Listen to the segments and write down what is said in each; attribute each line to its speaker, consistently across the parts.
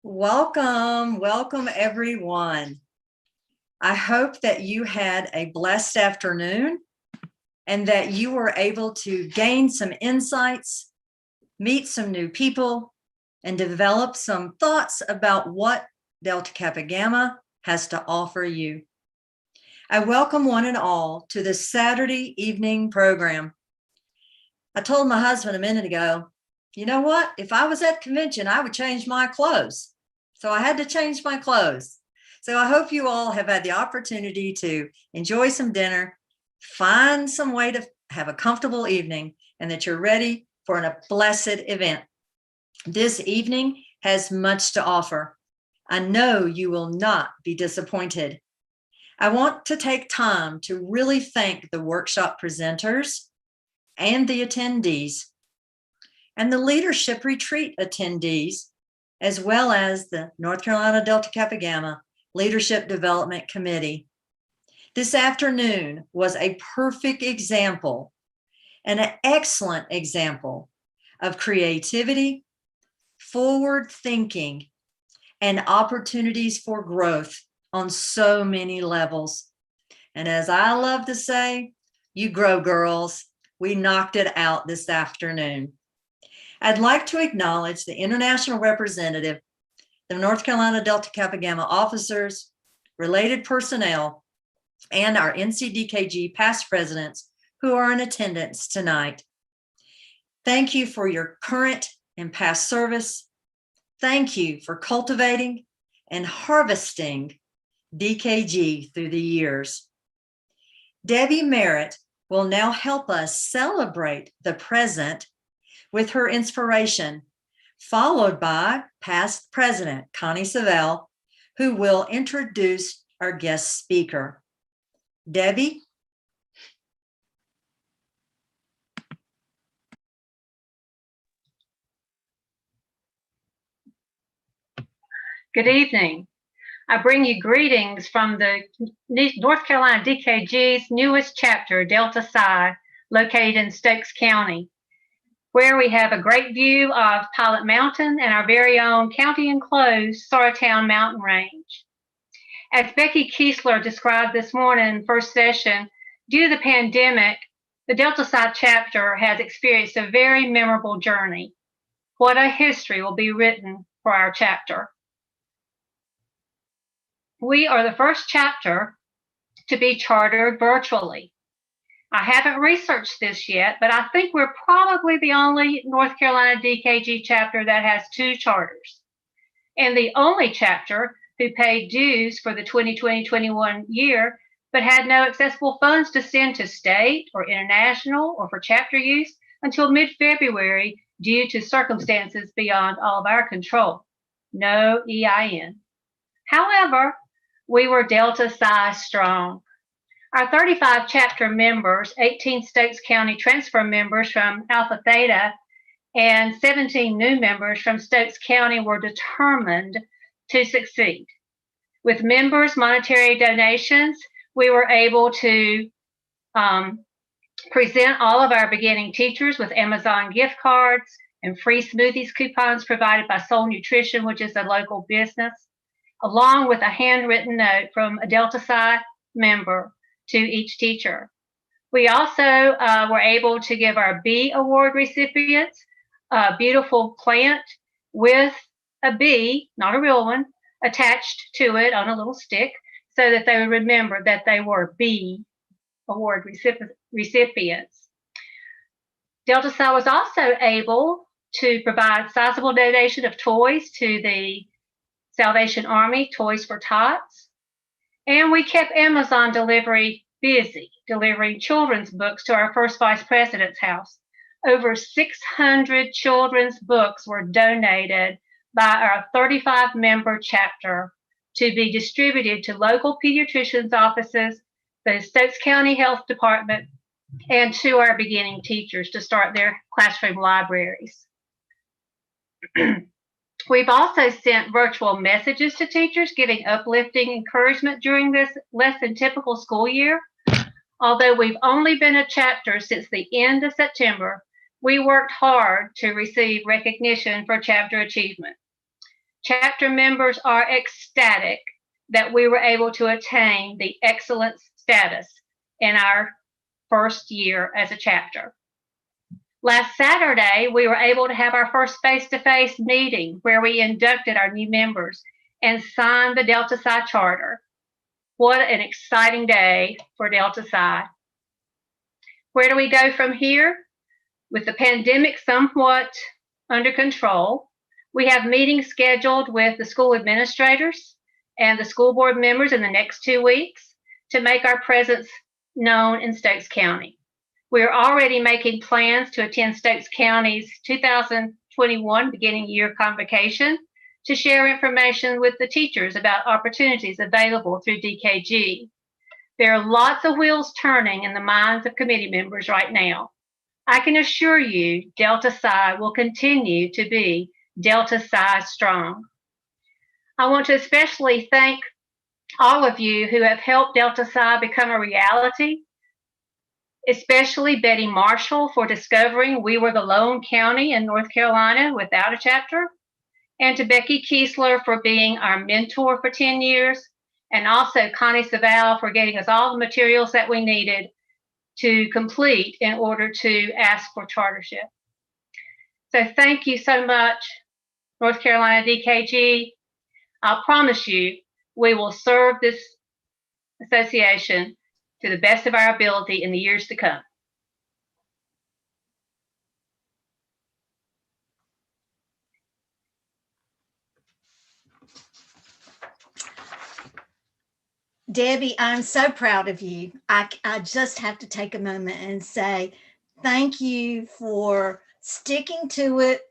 Speaker 1: Welcome everyone. I hope that you had a blessed afternoon and that you were able to gain some insights, meet some new people, and develop some thoughts about what Delta Kappa Gamma has to offer you. I welcome one and all to this Saturday evening program. I told my husband a minute ago, you know what? If I was at convention, I would change my clothes. So I had to change my clothes. So I hope you all have had the opportunity to enjoy some dinner, find some way to have a comfortable evening, and that you're ready for a blessed event. This evening has much to offer. I know you will not be disappointed. I want to take time to really thank the workshop presenters and the attendees and the leadership retreat attendees, as well as the North Carolina Delta Kappa Gamma Leadership Development Committee. This afternoon was a perfect example and an excellent example of creativity, forward thinking, and opportunities for growth on so many levels. And as I love to say, you grow, girls. We knocked it out this afternoon. I'd like to acknowledge the international representative, the North Carolina Delta Kappa Gamma officers, related personnel, and our NCDKG past presidents who are in attendance tonight. Thank you for your current and past service. Thank you for cultivating and harvesting DKG through the years. Debbie Merritt will now help us celebrate the present with her inspiration, followed by past president Connie Savelle, who will introduce our guest speaker. Debbie?
Speaker 2: Good evening. I bring you greetings from the North Carolina DKG's newest chapter, Delta Psi, located in Stokes County, where we have a great view of Pilot Mountain and our very own county-enclosed Sorrowtown mountain range. As Becky Kiesler described this morning in first session, due to the pandemic, the Delta Psi chapter has experienced a very memorable journey. What a history will be written for our chapter. We are the first chapter to be chartered virtually. I haven't researched this yet, but I think we're probably the only North Carolina DKG chapter that has two charters, and the only chapter who paid dues for the 2020-21 year, but had no accessible funds to send to state or international or for chapter use until mid-February due to circumstances beyond all of our control. No EIN. However, we were Delta Psi strong. Our 35 chapter members, 18 Stokes County transfer members from Alpha Theta, and 17 new members from Stokes County were determined to succeed. With members' monetary donations, we were able to present all of our beginning teachers with Amazon gift cards and free smoothies coupons provided by Soul Nutrition, which is a local business, along with a handwritten note from a Delta Psi member to each teacher. We also were able to give our B award recipients a beautiful plant with a bee, not a real one, attached to it on a little stick so that they would remember that they were B award recipients. Delta Psi was also able to provide sizable donation of toys to the Salvation Army, Toys for Tots. And we kept Amazon delivery busy, delivering children's books to our first vice president's house. Over 600 children's books were donated by our 35-member chapter to be distributed to local pediatricians' offices, the Stokes County Health Department, and to our beginning teachers to start their classroom libraries. We've also sent virtual messages to teachers giving uplifting encouragement during this less than typical school year. Although we've only been a chapter since the end of September, we worked hard to receive recognition for chapter achievement. Chapter members are ecstatic that we were able to attain the excellence status in our first year as a chapter. Last Saturday, we were able to have our first face-to-face meeting where we inducted our new members and signed the Delta Psi Charter. What an exciting day for Delta Psi. Where do we go from here? With the pandemic somewhat under control, we have meetings scheduled with the school administrators and the school board members in the next 2 weeks to make our presence known in Stokes County. We are already making plans to attend Stokes County's 2021 beginning year convocation to share information with the teachers about opportunities available through DKG. There are lots of wheels turning in the minds of committee members right now. I can assure you Delta Psi will continue to be Delta Psi strong. I want to especially thank all of you who have helped Delta Psi become a reality, especially Betty Marshall for discovering we were the lone county in North Carolina without a chapter, and to Becky Kiesler for being our mentor for 10 years, and also Connie Saval for getting us all the materials that we needed to complete in order to ask for chartership. So thank you so much, North Carolina DKG. I'll promise you we will serve this association to the best of our ability in the years to come.
Speaker 3: Debbie, I'm so proud of you. I just have to take a moment and say thank you for sticking to it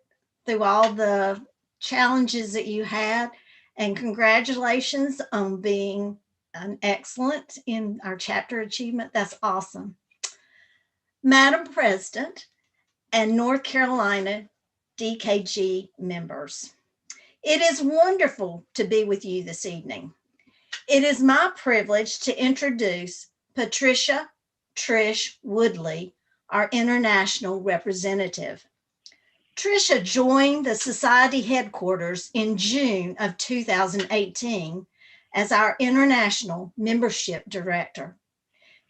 Speaker 3: through all the challenges that you had, and congratulations on being an excellent in our chapter achievement. That's awesome. Madam President and North Carolina DKG members, it is wonderful to be with you this evening. It is my privilege to introduce Patricia Trish Woodley, our international representative. Tricia joined the Society headquarters in June of 2018 as our International Membership Director.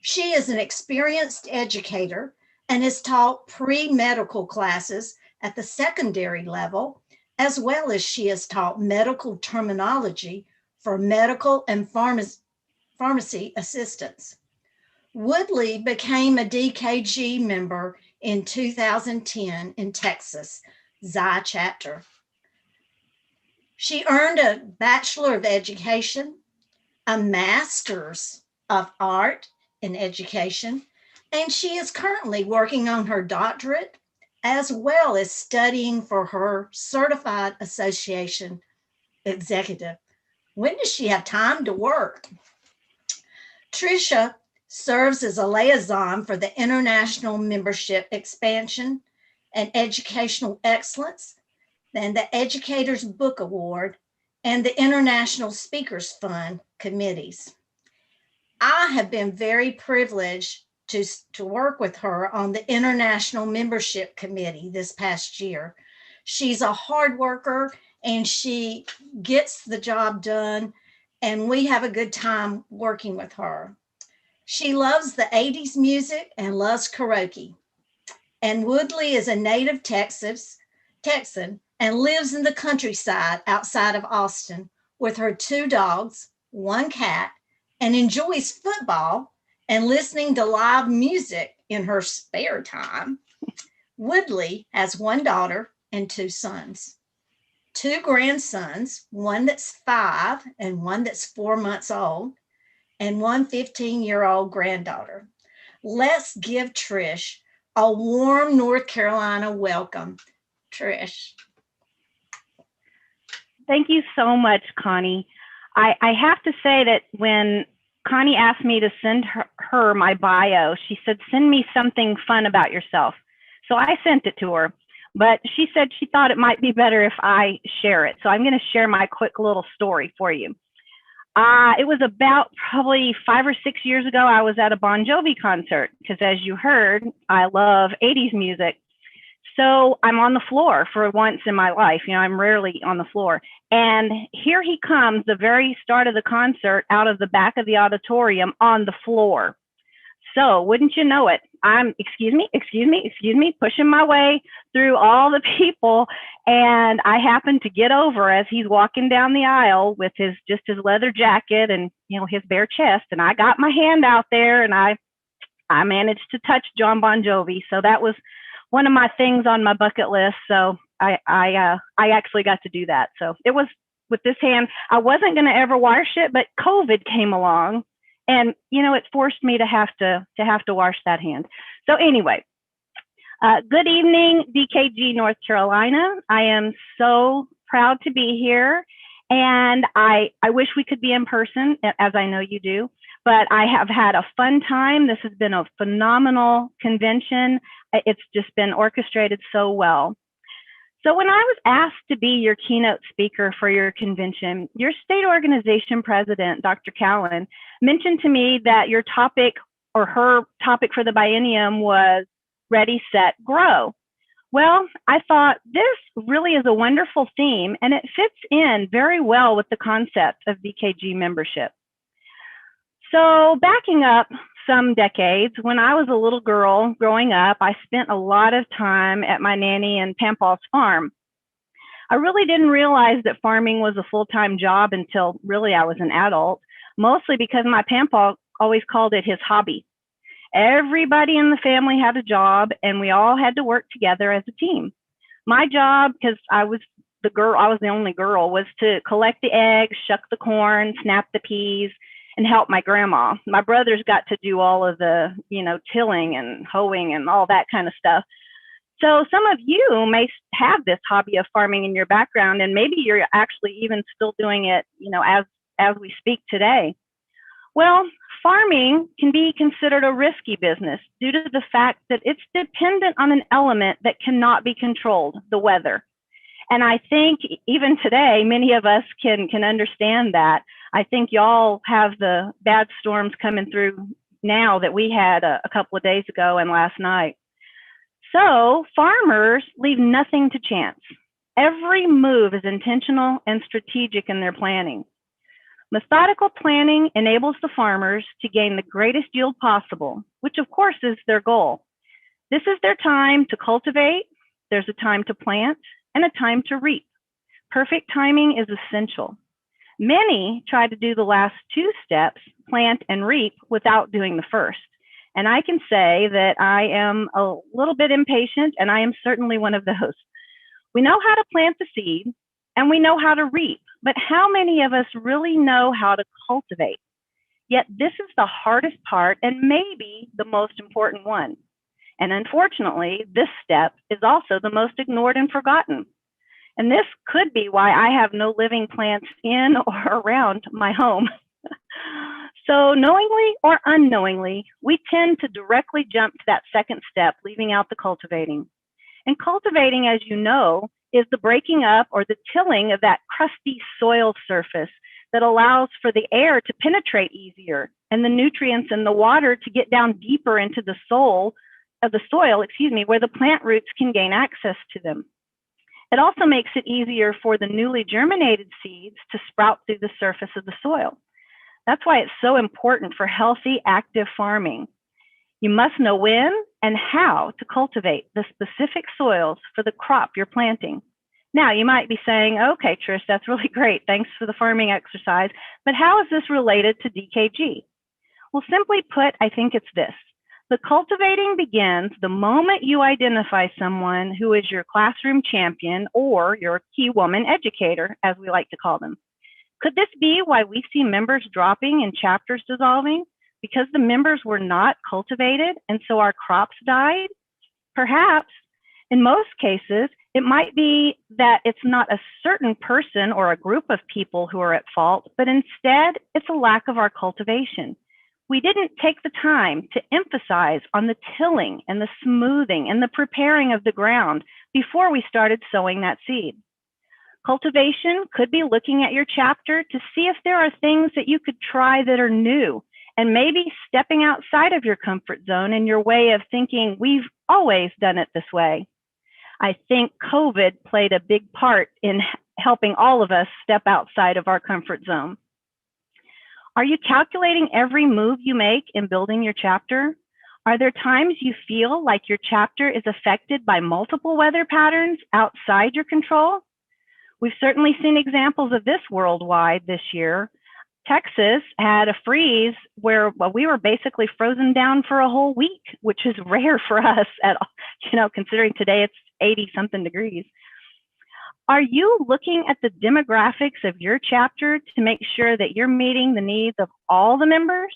Speaker 3: She is an experienced educator and has taught pre-medical classes at the secondary level, as well as she has taught medical terminology for medical and pharmacy assistants. Woodley became a DKG member in 2010 in Texas, Xi chapter. She earned a Bachelor of Education, a Master's of Art in Education, and she is currently working on her doctorate as well as studying for her Certified Association Executive. When does she have time to work? Tricia serves as a liaison for the International Membership Expansion and Educational Excellence, and the Educators Book Award, and the International Speakers Fund committees. I have been very privileged to work with her on the International Membership Committee this past year. She's a hard worker and she gets the job done, and we have a good time working with her. She loves the 80s music and loves karaoke. And Woodley is a native Texan and lives in the countryside outside of Austin with her 2 dogs, 1 cat, and enjoys football and listening to live music in her spare time. Woodley has 1 daughter and 2 sons. 2 grandsons, one that's 5 and one that's 4 months old, and 1 15-year-old granddaughter. Let's give Trish a warm North Carolina welcome. Trish.
Speaker 4: Thank you so much, Connie. I have to say that when Connie asked me to send her my bio, she said, send me something fun about yourself. So I sent it to her. But she said she thought it might be better if I share it. So I'm going to share my quick little story for you. It was about probably 5 or 6 years ago. I was at a Bon Jovi concert because, as you heard, I love 80s music. So I'm on the floor for once in my life. You know, I'm rarely on the floor. And here he comes, the very start of the concert, out of the back of the auditorium on the floor. So wouldn't you know it, I'm, excuse me, pushing my way through all the people. And I happen to get over as he's walking down the aisle with his leather jacket and, his bare chest. And I got my hand out there and I managed to touch John Bon Jovi. So that was one of my things on my bucket list. So I actually got to do that. So it was with this hand. I wasn't going to ever wash it, but COVID came along. And, it forced me to have to wash that hand. So anyway, good evening, DKG, North Carolina. I am so proud to be here. And I wish we could be in person, as I know you do. But I have had a fun time. This has been a phenomenal convention. It's just been orchestrated so well. So when I was asked to be your keynote speaker for your convention, your state organization president, Dr. Callan, mentioned to me that your topic or her topic for the biennium was Ready, Set, Grow. Well, I thought this really is a wonderful theme and it fits in very well with the concept of DKG membership. So backing up some decades, when I was a little girl growing up, I spent a lot of time at my nanny and pampaw's farm. I really didn't realize that farming was a full-time job until really I was an adult, mostly because my pampaw always called it his hobby. Everybody in the family had a job and we all had to work together as a team. My job, because I was the only girl, was to collect the eggs, shuck the corn, snap the peas, and help my grandma. My brothers got to do all of the, tilling and hoeing and all that kind of stuff. So some of you may have this hobby of farming in your background, and maybe you're actually even still doing it, as we speak today. Well, farming can be considered a risky business due to the fact that it's dependent on an element that cannot be controlled, the weather. And I think even today, many of us can understand that. I think y'all have the bad storms coming through now that we had a couple of days ago and last night. So farmers leave nothing to chance. Every move is intentional and strategic in their planning. Methodical planning enables the farmers to gain the greatest yield possible, which of course is their goal. This is their time to cultivate, there's a time to plant, and a time to reap. Perfect timing is essential. Many try to do the last two steps, plant and reap, without doing the first. And I can say that I am a little bit impatient, and I am certainly one of those. We know how to plant the seed, and we know how to reap, but how many of us really know how to cultivate? Yet this is the hardest part and maybe the most important one. And unfortunately, this step is also the most ignored and forgotten. And this could be why I have no living plants in or around my home. So knowingly or unknowingly, we tend to directly jump to that second step, leaving out the cultivating. And cultivating, as you know, is the breaking up or the tilling of that crusty soil surface that allows for the air to penetrate easier and the nutrients and the water to get down deeper into the soil, where the plant roots can gain access to them. It also makes it easier for the newly germinated seeds to sprout through the surface of the soil. That's why it's so important for healthy, active farming. You must know when and how to cultivate the specific soils for the crop you're planting. Now, you might be saying, okay, Trish, that's really great. Thanks for the farming exercise, but how is this related to DKG? Well, simply put, I think it's this. The cultivating begins the moment you identify someone who is your classroom champion or your key woman educator, as we like to call them. Could this be why we see members dropping and chapters dissolving? Because the members were not cultivated and so our crops died? Perhaps. In most cases, it might be that it's not a certain person or a group of people who are at fault, but instead it's a lack of our cultivation. We didn't take the time to emphasize on the tilling and the smoothing and the preparing of the ground before we started sowing that seed. Cultivation could be looking at your chapter to see if there are things that you could try that are new and maybe stepping outside of your comfort zone and your way of thinking, we've always done it this way. I think COVID played a big part in helping all of us step outside of our comfort zone. Are you calculating every move you make in building your chapter? Are there times you feel like your chapter is affected by multiple weather patterns outside your control? We've certainly seen examples of this worldwide this year. Texas had a freeze where we were basically frozen down for a whole week, which is rare for us at all, considering today it's 80 something degrees. Are you looking at the demographics of your chapter to make sure that you're meeting the needs of all the members?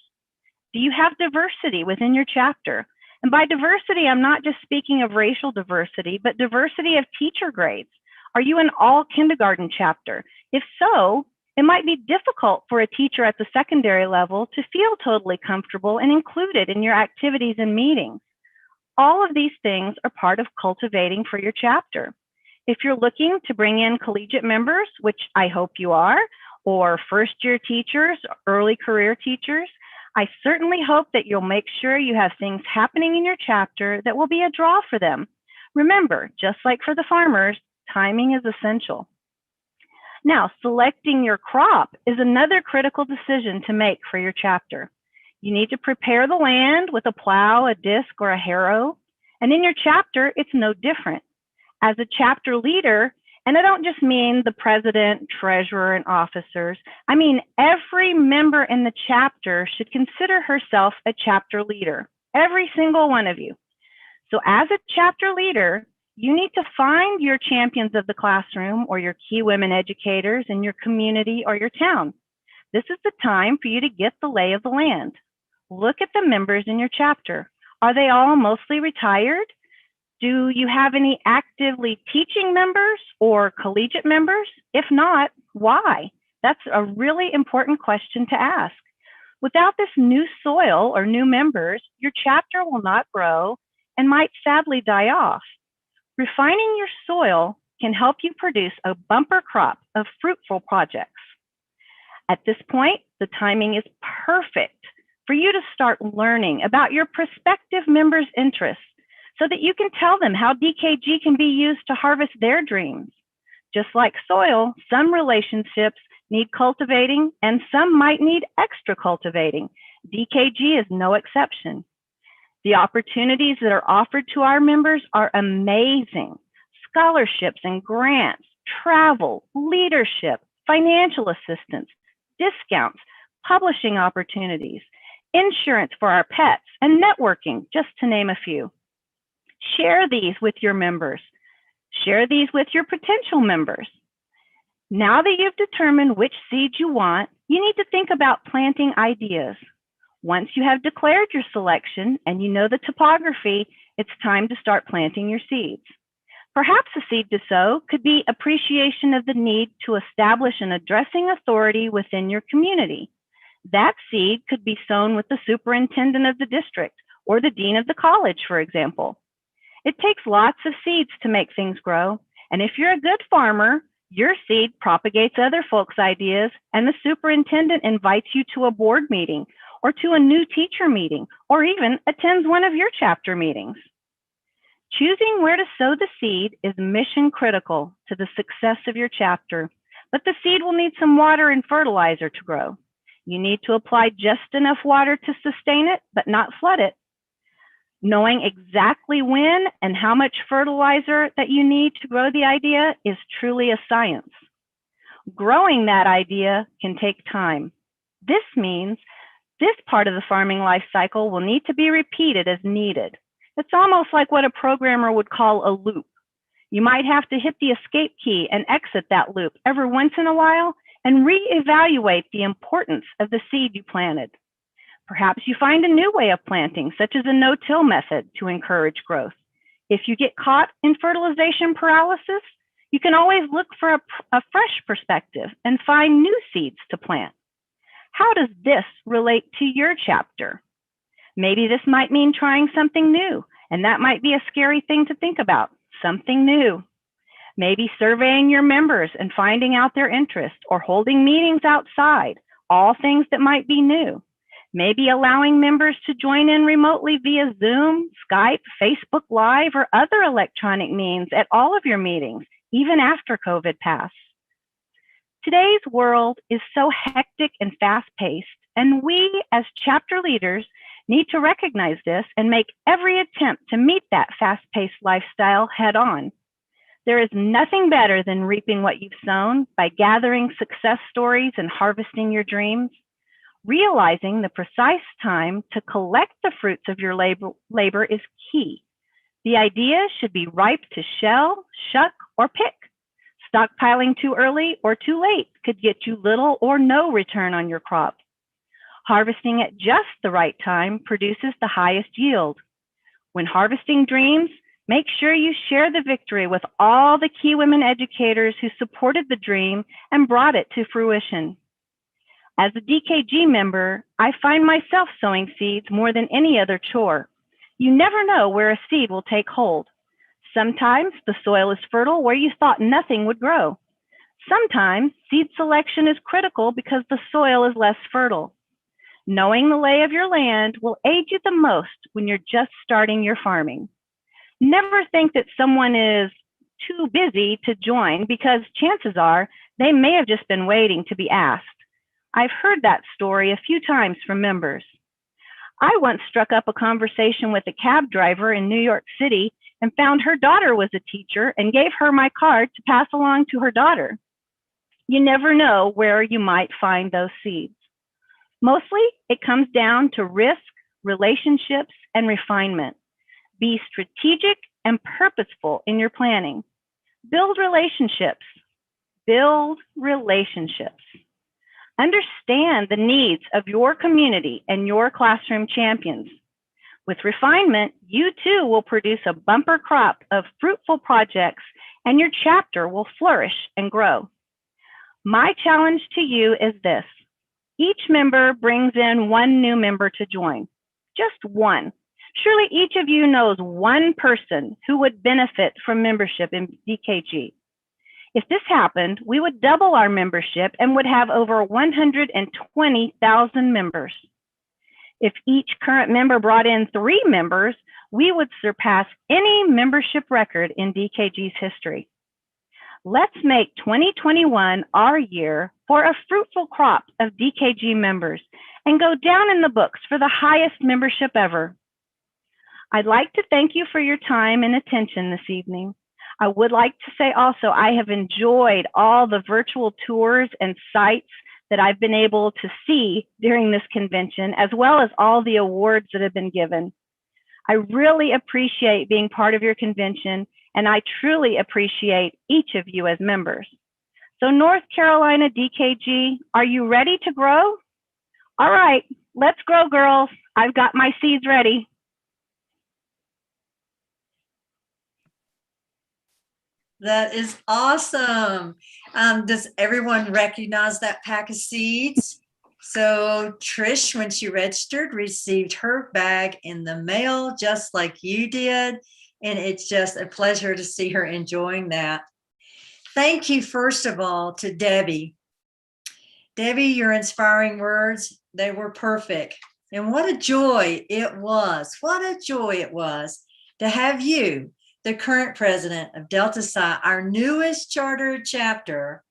Speaker 4: Do you have diversity within your chapter? And by diversity, I'm not just speaking of racial diversity, but diversity of teacher grades. Are you an all kindergarten chapter? If so, it might be difficult for a teacher at the secondary level to feel totally comfortable and included in your activities and meetings. All of these things are part of cultivating for your chapter. If you're looking to bring in collegiate members, which I hope you are, or first-year teachers, early career teachers, I certainly hope that you'll make sure you have things happening in your chapter that will be a draw for them. Remember, just like for the farmers, timing is essential. Now, selecting your crop is another critical decision to make for your chapter. You need to prepare the land with a plow, a disc, or a harrow. And in your chapter, it's no different. As a chapter leader, and I don't just mean the president, treasurer, and officers, I mean every member in the chapter should consider herself a chapter leader, every single one of you. So as a chapter leader, you need to find your champions of the classroom or your key women educators in your community or your town. This is the time for you to get the lay of the land. Look at the members in your chapter. Are they all mostly retired? Do you have any actively teaching members or collegiate members? If not, why? That's a really important question to ask. Without this new soil or new members, your chapter will not grow and might sadly die off. Refining your soil can help you produce a bumper crop of fruitful projects. At this point, the timing is perfect for you to start learning about your prospective members' interests so that you can tell them how DKG can be used to harvest their dreams. Just like soil, some relationships need cultivating and some might need extra cultivating. DKG is no exception. The opportunities that are offered to our members are amazing. Scholarships and grants, travel, leadership, financial assistance, discounts, publishing opportunities, insurance for our pets, and networking, just to name a few. Share these with your members. Share these with your potential members. Now that you've determined which seeds you want, you need to think about planting ideas. Once you have declared your selection and you know the topography, it's time to start planting your seeds. Perhaps a seed to sow could be appreciation of the need to establish an addressing authority within your community. That seed could be sown with the superintendent of the district or the dean of the college, for example. It takes lots of seeds to make things grow, and if you're a good farmer, your seed propagates other folks' ideas, and the superintendent invites you to a board meeting or to a new teacher meeting, or even attends one of your chapter meetings. Choosing where to sow the seed is mission critical to the success of your chapter, but the seed will need some water and fertilizer to grow. You need to apply just enough water to sustain it, but not flood it. Knowing exactly when and how much fertilizer that you need to grow the idea is truly a science. Growing that idea can take time. This means this part of the farming life cycle will need to be repeated as needed. It's almost like what a programmer would call a loop. You might have to hit the escape key and exit that loop every once in a while and reevaluate the importance of the seed you planted. Perhaps you find a new way of planting, such as a no-till method to encourage growth. If you get caught in fertilization paralysis, you can always look for a fresh perspective and find new seeds to plant. How does this relate to your chapter? Maybe this might mean trying something new, and that might be a scary thing to think about, something new. Maybe surveying your members and finding out their interest, or holding meetings outside, all things that might be new. Maybe allowing members to join in remotely via Zoom, Skype, Facebook Live, or other electronic means at all of your meetings, even after COVID passed. Today's world is so hectic and fast-paced, and we as chapter leaders need to recognize this and make every attempt to meet that fast-paced lifestyle head-on. There is nothing better than reaping what you've sown by gathering success stories and harvesting your dreams. Realizing the precise time to collect the fruits of your labor is key. The idea should be ripe to shell, shuck, or pick. Stockpiling too early or too late could get you little or no return on your crop. Harvesting at just the right time produces the highest yield. When harvesting dreams, make sure you share the victory with all the key women educators who supported the dream and brought it to fruition. As a DKG member, I find myself sowing seeds more than any other chore. You never know where a seed will take hold. Sometimes the soil is fertile where you thought nothing would grow. Sometimes seed selection is critical because the soil is less fertile. Knowing the lay of your land will aid you the most when you're just starting your farming. Never think that someone is too busy to join because chances are they may have just been waiting to be asked. I've heard that story a few times from members. I once struck up a conversation with a cab driver in New York City and found her daughter was a teacher and gave her my card to pass along to her daughter. You never know where you might find those seeds. Mostly, it comes down to risk, relationships, and refinement. Be strategic and purposeful in your planning. Build relationships. Build relationships. Understand the needs of your community and your classroom champions. With refinement, you too will produce a bumper crop of fruitful projects and your chapter will flourish and grow. My challenge to you is this. Each member brings in one new member to join, just one. Surely each of you knows one person who would benefit from membership in DKG. If this happened, we would double our membership and would have over 120,000 members. If each current member brought in 3 members, we would surpass any membership record in DKG's history. Let's make 2021 our year for a fruitful crop of DKG members and go down in the books for the highest membership ever. I'd like to thank you for your time and attention this evening. I would like to say also I have enjoyed all the virtual tours and sites that I've been able to see during this convention, as well as all the awards that have been given. I really appreciate being part of your convention, and I truly appreciate each of you as members. So North Carolina DKG, are you ready to grow? All right, let's grow, girls. I've got my seeds ready.
Speaker 1: That is awesome. Does everyone recognize that pack of seeds? So Trish, when she registered, received her bag in the mail, just like you did. And it's just a pleasure to see her enjoying that. Thank you, first of all, to Debbie. Debbie, your inspiring words, they were perfect. And what a joy it was. What a joy it was to have you, the current president of Delta Psi, our newest chartered chapter,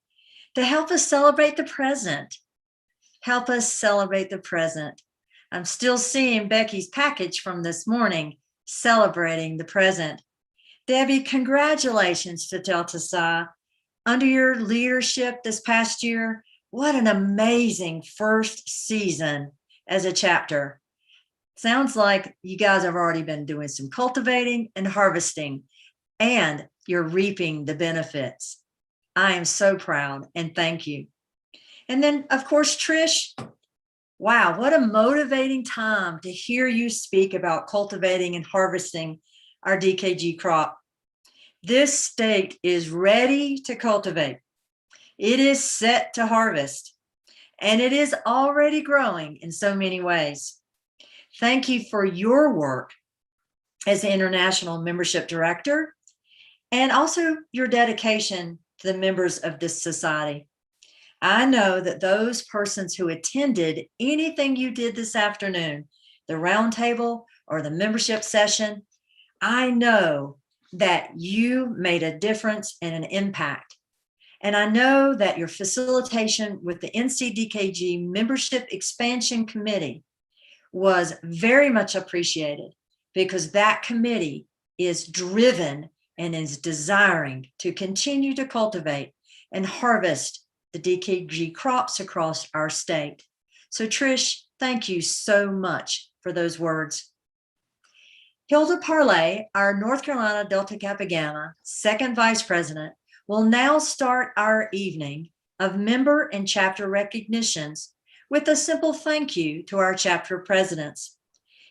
Speaker 1: to help us celebrate the present. Help us celebrate the present. I'm still seeing Becky's package from this morning, celebrating the present. Debbie, congratulations to Delta Psi. Under your leadership this past year, what an amazing first season as a chapter. Sounds like you guys have already been doing some cultivating and harvesting, and you're reaping the benefits. I am so proud and thank you. And then, of course, Trish, wow, what a motivating time to hear you speak about cultivating and harvesting our DKG crop. This state is ready to cultivate. It is set to harvest, and it is already growing in so many ways. Thank you for your work as the International Membership Director, and also your dedication to the members of this society. I know that those persons who attended anything you did this afternoon, the roundtable or the membership session, I know that you made a difference and an impact. And I know that your facilitation with the NCDKG Membership Expansion Committee was very much appreciated, because that committee is driven and is desiring to continue to cultivate and harvest the DKG crops across our state. So Trish, thank you so much for those words. Hilda Parlay, our North Carolina Delta Kappa Gamma second vice president, will now start our evening of member and chapter recognitions with a simple thank you to our chapter presidents.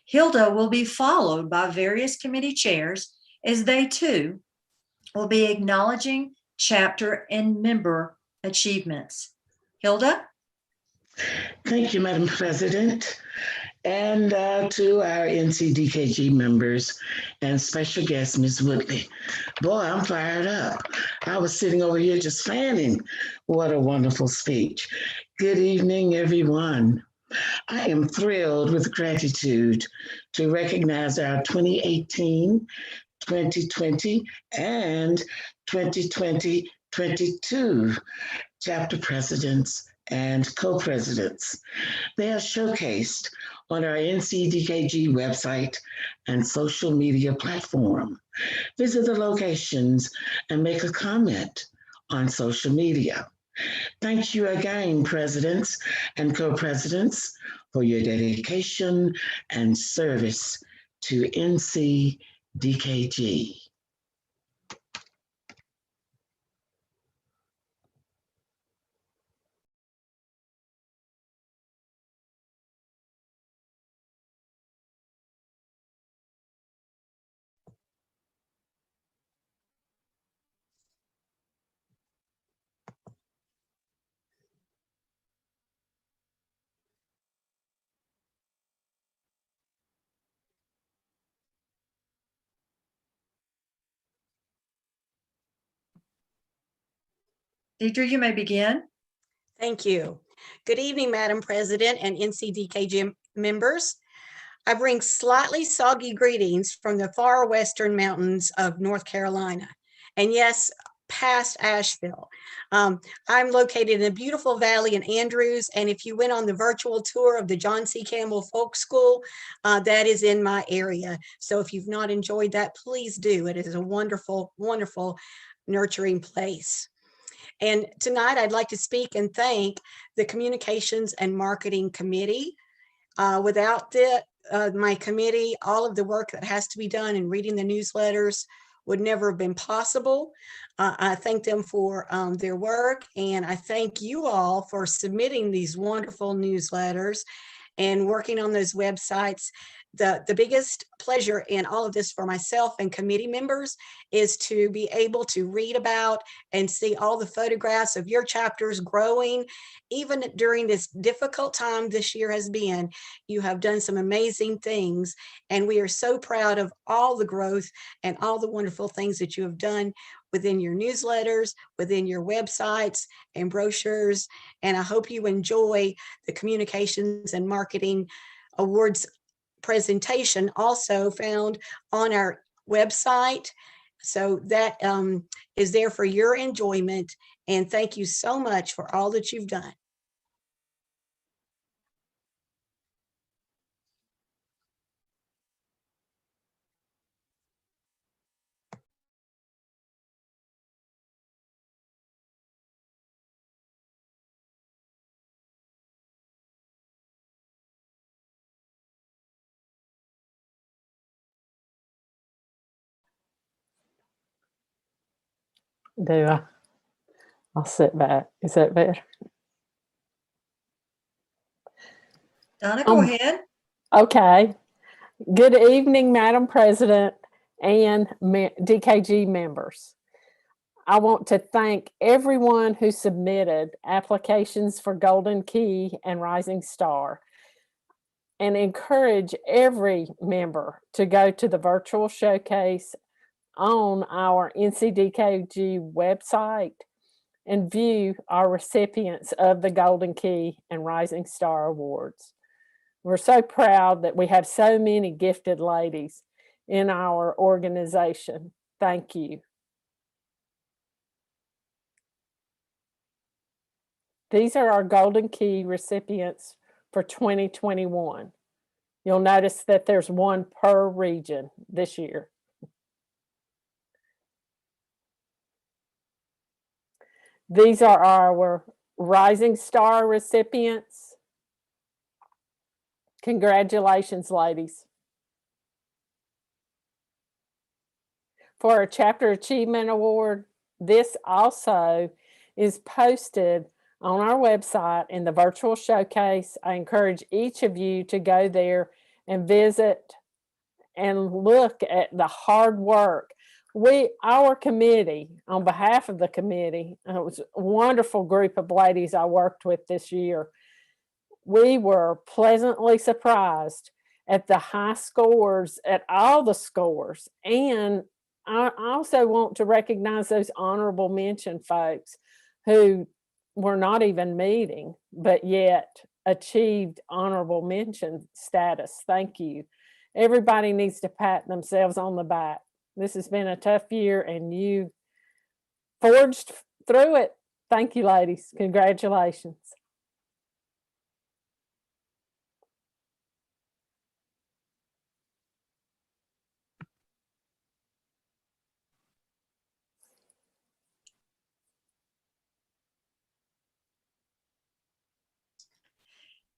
Speaker 1: Hilda will be followed by various committee chairs, as they too will be acknowledging chapter and member achievements. Hilda?
Speaker 5: Thank you, Madam President. And to our NCDKG members and special guest, Ms. Woodley. Boy, I'm fired up. I was sitting over here just fanning. What a wonderful speech. Good evening, everyone. I am thrilled with gratitude to recognize our 2018, 2020, and 2020-22 chapter presidents and co-presidents. They are showcased on our NCDKG website and social media platform. Visit the locations and make a comment on social media. Thank you again, presidents and co-presidents, for your dedication and service to NCDKG.
Speaker 1: Deidre, you may begin.
Speaker 6: Thank you. Good evening, Madam President and NCDKG members. I bring slightly soggy greetings from the far western mountains of North Carolina. And yes, past Asheville. I'm located in a beautiful valley in Andrews. And if you went on the virtual tour of the John C. Campbell Folk School, that is in my area. So if you've not enjoyed that, please do. It is a wonderful, wonderful, nurturing place. And tonight I'd like to speak and thank the Communications and Marketing Committee. Without my committee, all of the work that has to be done in reading the newsletters would never have been possible. I thank them for their work, and I thank you all for submitting these wonderful newsletters and working on those websites. The biggest pleasure in all of this for myself and committee members is to be able to read about and see all the photographs of your chapters growing. Even during this difficult time this year has been, you have done some amazing things, and we are so proud of all the growth and all the wonderful things that you have done within your newsletters, within your websites and brochures. And I hope you enjoy the Communications and Marketing Awards presentation, also found on our website. So that is there for your enjoyment. And thank you so much for all that you've done.
Speaker 7: Do I? I'll sit back. Is that better?
Speaker 1: Donna, go ahead.
Speaker 7: Okay. Good evening, Madam President and DKG members. I want to thank everyone who submitted applications for Golden Key and Rising Star, and encourage every member to go to the virtual showcase on our NCDKG website and view our recipients of the Golden Key and Rising Star Awards. We're so proud that we have so many gifted ladies in our organization. Thank you. These are our Golden Key recipients for 2021. You'll notice that there's one per region this year. These are our Rising Star recipients. Congratulations, ladies. For our Chapter Achievement Award, this also is posted on our website in the virtual showcase. I encourage each of you to go there and visit and look at the hard work. Our committee, on behalf of the committee, it was a wonderful group of ladies I worked with this year. We were pleasantly surprised at the high scores, at all the scores. And I also want to recognize those honorable mention folks who were not even meeting, but yet achieved honorable mention status. Thank you. Everybody needs to pat themselves on the back. This has been a tough year and you forged through it. Thank you, ladies. Congratulations.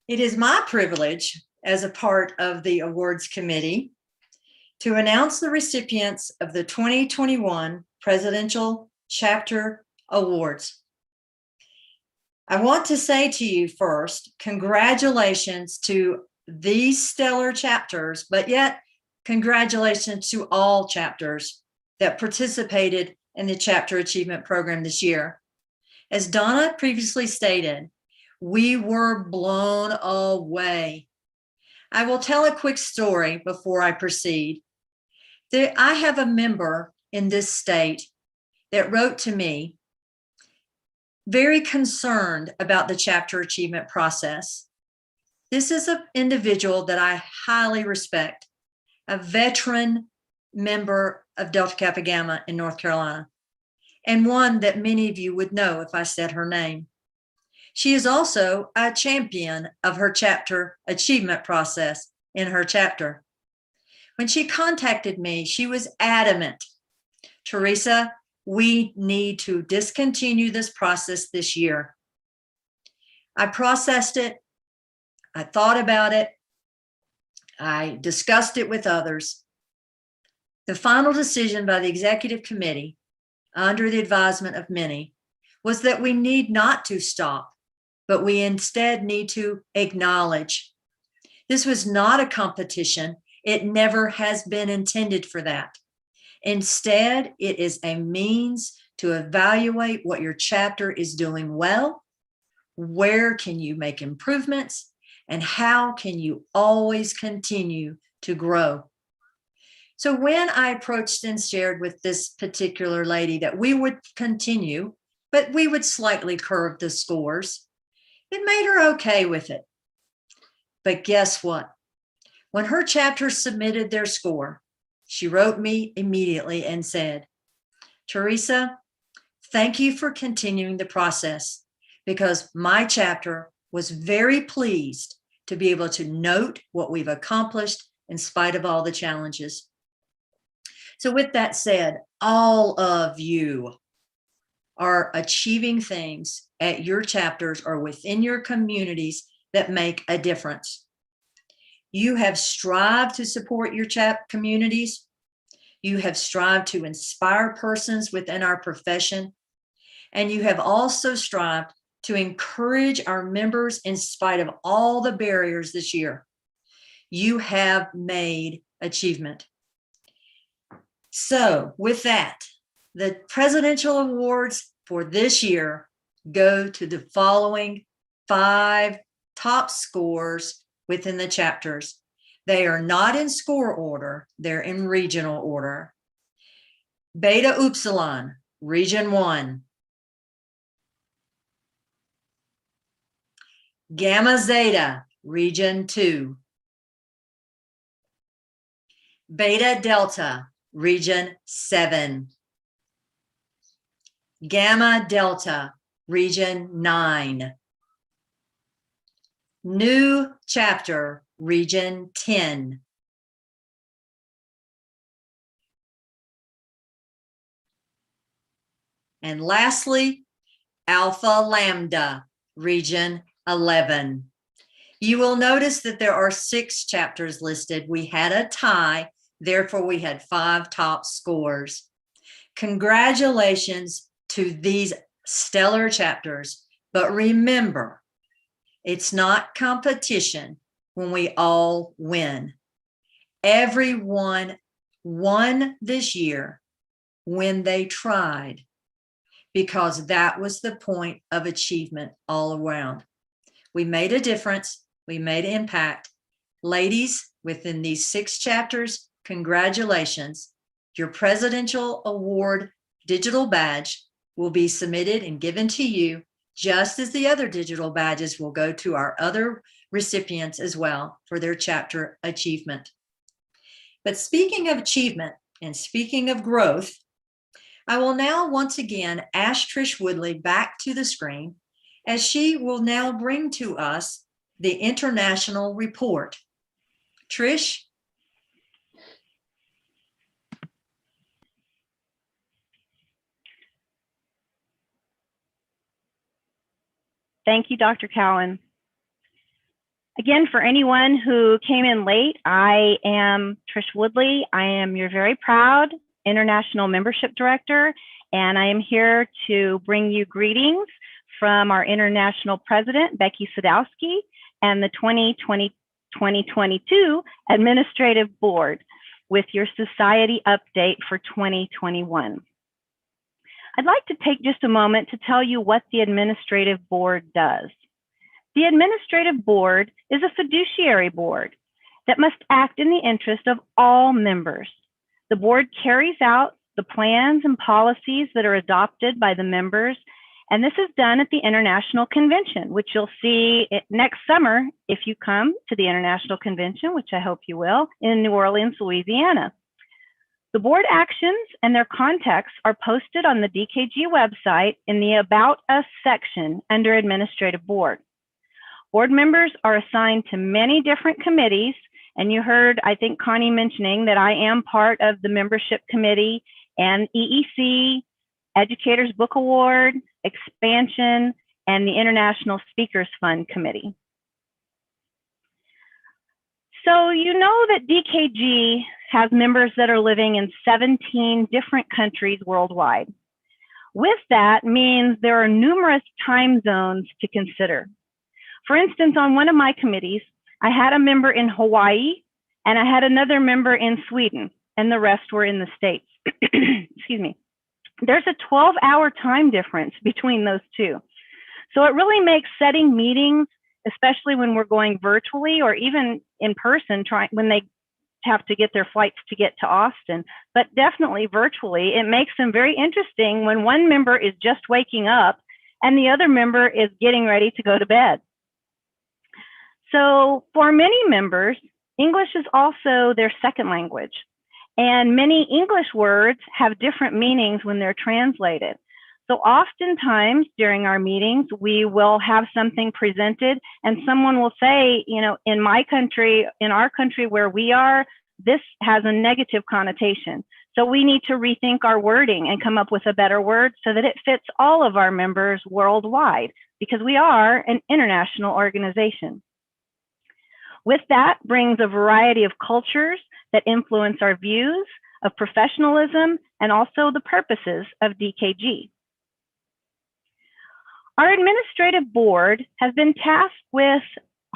Speaker 1: It is my privilege as a part of the awards committee to announce the recipients of the 2021 Presidential Chapter Awards. I want to say to you first, congratulations to these stellar chapters, but yet congratulations to all chapters that participated in the Chapter Achievement Program this year. As Donna previously stated, we were blown away. I will tell a quick story before I proceed. I have a member in this state that wrote to me very concerned about the chapter achievement process. This is an individual that I highly respect, a veteran member of Delta Kappa Gamma in North Carolina, and one that many of you would know if I said her name. She is also a champion of her chapter achievement process in her chapter. When she contacted me, she was adamant. Teresa, we need to discontinue this process this year. I processed it. I thought about it. I discussed it with others. The final decision by the executive committee, under the advisement of many, was that we need not to stop, but we instead need to acknowledge. This was not a competition. It never has been intended for that. Instead, it is a means to evaluate what your chapter is doing well, where can you make improvements, and how can you always continue to grow. So when I approached and shared with this particular lady that we would continue, but we would slightly curve the scores, it made her okay with it. But guess what? When her chapter submitted their score, she wrote me immediately and said, Teresa, thank you for continuing the process because my chapter was very pleased to be able to note what we've accomplished in spite of all the challenges. So with that said, all of you are achieving things at your chapters or within your communities that make a difference. You have strived to support your communities. You have strived to inspire persons within our profession. And you have also strived to encourage our members in spite of all the barriers this year. You have made achievement. So with that, the presidential awards for this year go to the following 5 top scores within the chapters. They are not in score order, they're in regional order. Beta Upsilon, Region 1. Gamma Zeta, Region 2. Beta Delta, Region 7. Gamma Delta, Region 9. New chapter, Region 10. And lastly, Alpha Lambda, Region 11. You will notice that there are 6 chapters listed. We had a tie, therefore we had 5 top scores. Congratulations to these stellar chapters, but remember, it's not competition when we all win. Everyone won this year when they tried, because that was the point of achievement all around. We made a difference. We made impact. Ladies, within these 6 chapters, congratulations. Your Presidential Award digital badge will be submitted and given to you, just as the other digital badges will go to our other recipients as well for their chapter achievement. But speaking of achievement and speaking of growth, I will now once again ask Trish Woodley back to the screen, as she will now bring to us the international report. Trish?
Speaker 4: Thank you, Dr. Cowan. Again, for anyone who came in late, I am Trish Woodley. I am your very proud International Membership Director, and I am here to bring you greetings from our International President, Becky Sadowski, and the 2020-2022 Administrative Board with your Society Update for 2021. I'd like to take just a moment to tell you what the Administrative Board does. The Administrative Board is a fiduciary board that must act in the interest of all members. The board carries out the plans and policies that are adopted by the members, and this is done at the International Convention, which you'll see next summer if you come to the International Convention, which I hope you will, in New Orleans, Louisiana. The board actions and their contacts are posted on the DKG website in the About Us section under Administrative Board. Board members are assigned to many different committees, and you heard, I think, Connie mentioning that I am part of the membership committee and EEC, Educators Book Award, Expansion, and the International Speakers Fund Committee. So you know that DKG has members that are living in 17 different countries worldwide. With that means there are numerous time zones to consider. For instance, on one of my committees, I had a member in Hawaii and I had another member in Sweden, and the rest were in the States. Excuse me. There's a 12-hour time difference between those two. So it really makes setting meetings, especially when we're going virtually or even in person, when they have to get their flights to get to Austin, but definitely virtually, it makes them very interesting when one member is just waking up and the other member is getting ready to go to bed. So for many members, English is also their second language, and many English words have different meanings when they're translated. So oftentimes during our meetings, we will have something presented and someone will say, you know, in my country, in our country where we are, this has a negative connotation. So we need to rethink our wording and come up with a better word so that it fits all of our members worldwide, because we are an international organization. With that brings a variety of cultures that influence our views of professionalism and also the purposes of DKG. Our administrative board has been tasked with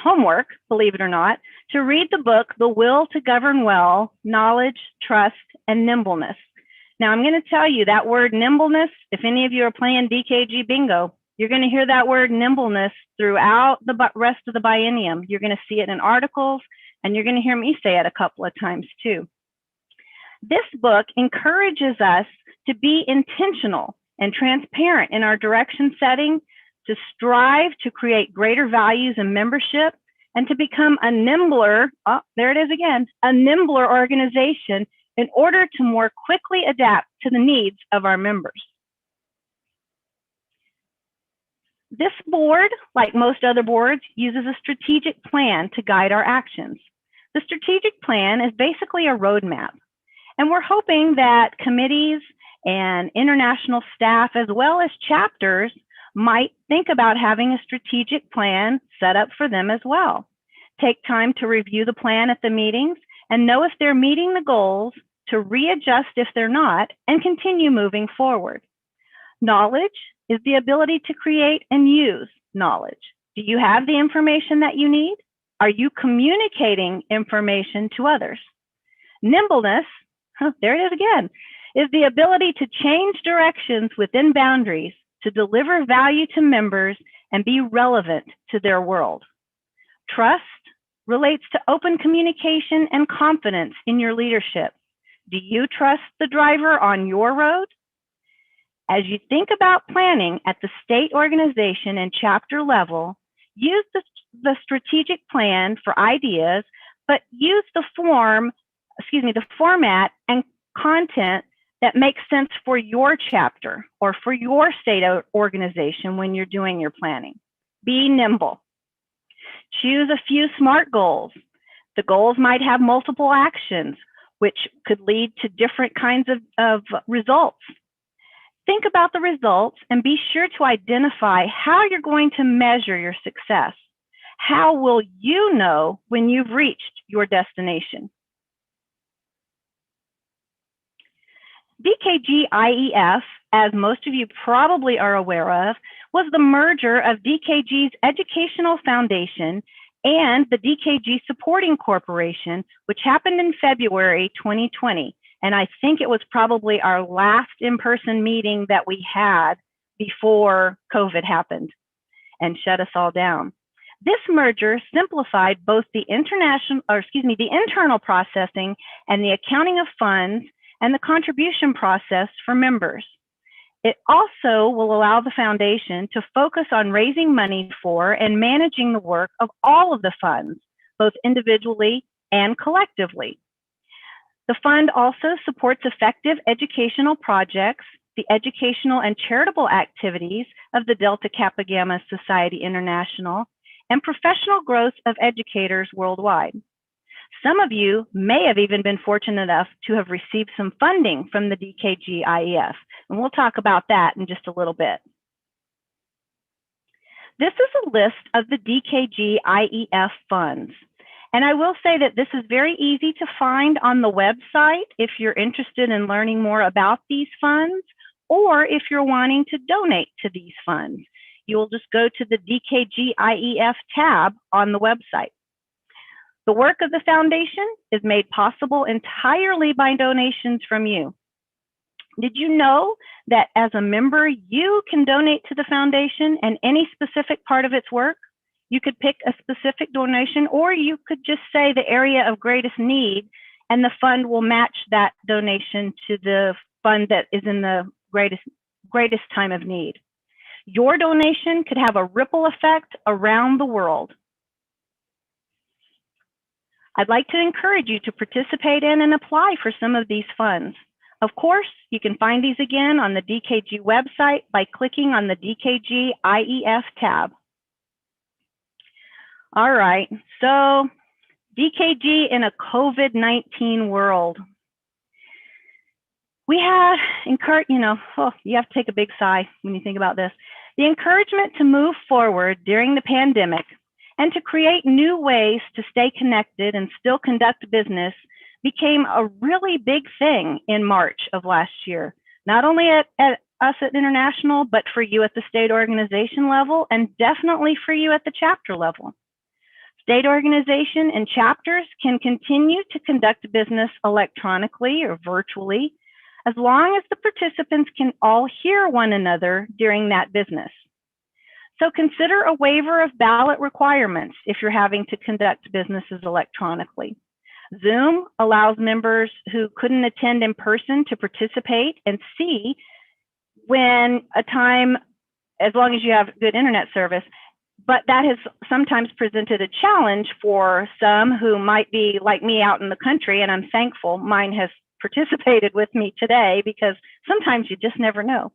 Speaker 4: homework, believe it or not, to read the book, The Will to Govern Well, Knowledge, Trust, and Nimbleness. Now I'm going to tell you that word nimbleness, if any of you are playing DKG bingo, you're going to hear that word nimbleness throughout the rest of the biennium. You're going to see it in articles, and you're going to hear me say it a couple of times too. This book encourages us to be intentional and transparent in our direction setting, to strive to create greater values in membership, and to become a nimbler, oh, there it is again, a nimbler organization in order to more quickly adapt to the needs of our members. This board, like most other boards, uses a strategic plan to guide our actions. The strategic plan is basically a roadmap, and we're hoping that committees and international staff, as well as chapters, might think about having a strategic plan set up for them as well. Take time to review the plan at the meetings and know if they're meeting the goals, to readjust if they're not, and continue moving forward. Knowledge is the ability to create and use knowledge. Do you have the information that you need? Are you communicating information to others? Nimbleness, there it is again, is the ability to change directions within boundaries to deliver value to members and be relevant to their world. Trust relates to open communication and confidence in your leadership. Do you trust the driver on your road? As you think about planning at the state organization and chapter level, use the strategic plan for ideas, but use the format and content that makes sense for your chapter or for your state organization when you're doing your planning. Be nimble. Choose a few SMART goals. The goals might have multiple actions, which could lead to different kinds of results. Think about the results and be sure to identify how you're going to measure your success. How will you know when you've reached your destination? DKG IEF, as most of you probably are aware of, was the merger of DKG's Educational Foundation and the DKG Supporting Corporation, which happened in February 2020. And I think it was probably our last in-person meeting that we had before COVID happened and shut us all down. This merger simplified both the internal processing and the accounting of funds and the contribution process for members. It also will allow the foundation to focus on raising money for and managing the work of all of the funds, both individually and collectively. The fund also supports effective educational projects, the educational and charitable activities of the Delta Kappa Gamma Society International, and professional growth of educators worldwide. Some of you may have even been fortunate enough to have received some funding from the DKG IEF, and we'll talk about that in just a little bit. This is a list of the DKG IEF funds. And I will say that this is very easy to find on the website if you're interested in learning more about these funds, or if you're wanting to donate to these funds. You'll just go to the DKG IEF tab on the website. The work of the foundation is made possible entirely by donations from you. Did you know that as a member, you can donate to the foundation and any specific part of its work? You could pick a specific donation, or you could just say the area of greatest need, and the fund will match that donation to the fund that is in the greatest time of need. Your donation could have a ripple effect around the world. I'd like to encourage you to participate in and apply for some of these funds. Of course, you can find these again on the DKG website by clicking on the DKG IEF tab. All right, so DKG in a COVID-19 world. We have encouraged, you have to take a big sigh when you think about this. The encouragement to move forward during the pandemic and to create new ways to stay connected and still conduct business became a really big thing in March of last year, not only at us at International, but for you at the state organization level, and definitely for you at the chapter level. State organization and chapters can continue to conduct business electronically or virtually, as long as the participants can all hear one another during that business. So consider a waiver of ballot requirements if you're having to conduct businesses electronically. Zoom allows members who couldn't attend in person to participate and see when a time, as long as you have good internet service, but that has sometimes presented a challenge for some who might be like me out in the country, and I'm thankful mine has participated with me today because sometimes you just never know.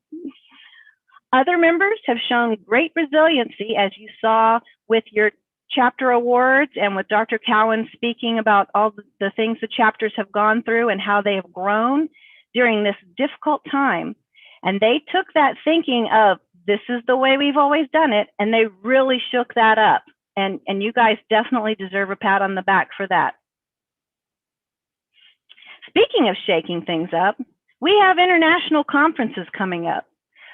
Speaker 4: Other members have shown great resiliency, as you saw with your chapter awards and with Dr. Cowan speaking about all the things the chapters have gone through and how they have grown during this difficult time. And they took that thinking of, this is the way we've always done it, and they really shook that up. And you guys definitely deserve a pat on the back for that. Speaking of shaking things up, we have international conferences coming up.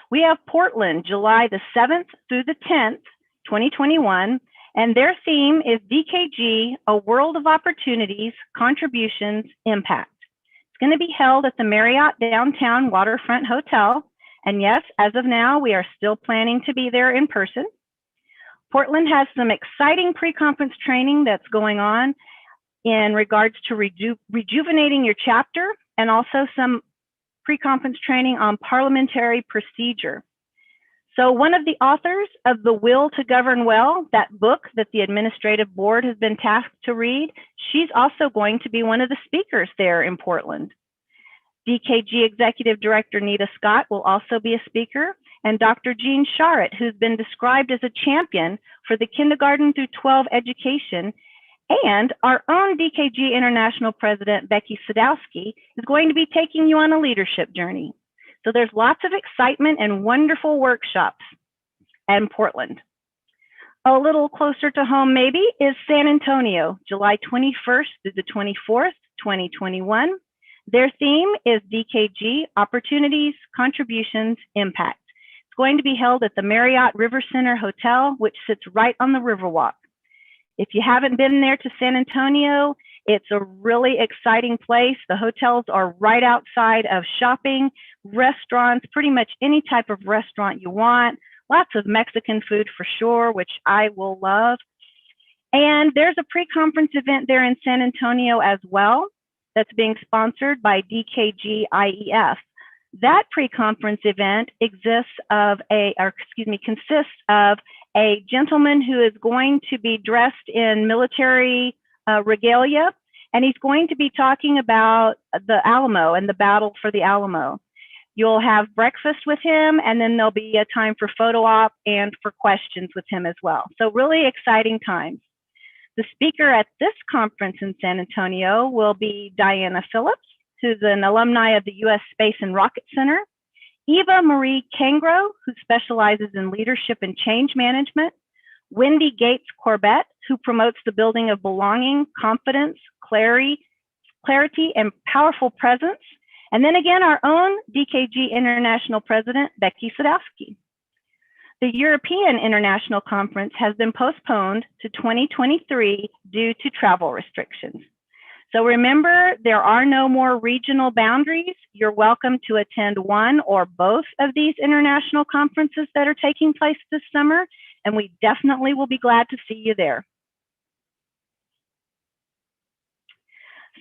Speaker 4: We have Portland, July the 7th through the 10th, 2021, and their theme is DKG, A World of Opportunities, Contributions, Impact. It's going to be held at the Marriott Downtown Waterfront Hotel. And yes, as of now, we are still planning to be there in person. Portland has some exciting pre-conference training that's going on in regards to rejuvenating your chapter, and also some pre-conference training on parliamentary procedure. So one of the authors of The Will to Govern Well, that book that the administrative board has been tasked to read, she's also going to be one of the speakers there in Portland. DKG Executive Director Nita Scott will also be a speaker, and Dr. Jean Charette, who's been described as a champion for the kindergarten through 12 education, and our own DKG International President, Becky Sadowski, is going to be taking you on a leadership journey. So there's lots of excitement and wonderful workshops in Portland. A little closer to home maybe is San Antonio, July 21st through the 24th, 2021. Their theme is DKG, Opportunities, Contributions, Impact. It's going to be held at the Marriott River Center Hotel, which sits right on the Riverwalk. If you haven't been there to San Antonio, it's a really exciting place. The hotels are right outside of shopping, restaurants, pretty much any type of restaurant you want. Lots of Mexican food for sure, which I will love. And there's a pre-conference event there in San Antonio as well that's being sponsored by DKG IEF. That pre-conference event consists of a gentleman who is going to be dressed in military regalia, and he's going to be talking about the Alamo and the battle for the Alamo. You'll have breakfast with him, and then there'll be a time for photo op and for questions with him as well. So really exciting times. The speaker at this conference in San Antonio will be Diana Phillips, who's an alumni of the U.S. Space and Rocket Center, Eva Marie Kangro, who specializes in leadership and change management, Wendy Gates Corbett, who promotes the building of belonging, confidence, clarity, and powerful presence, and then again, our own DKG International President, Becky Sadowski. The European International Conference has been postponed to 2023 due to travel restrictions. So remember, there are no more regional boundaries. You're welcome to attend one or both of these international conferences that are taking place this summer, and we definitely will be glad to see you there.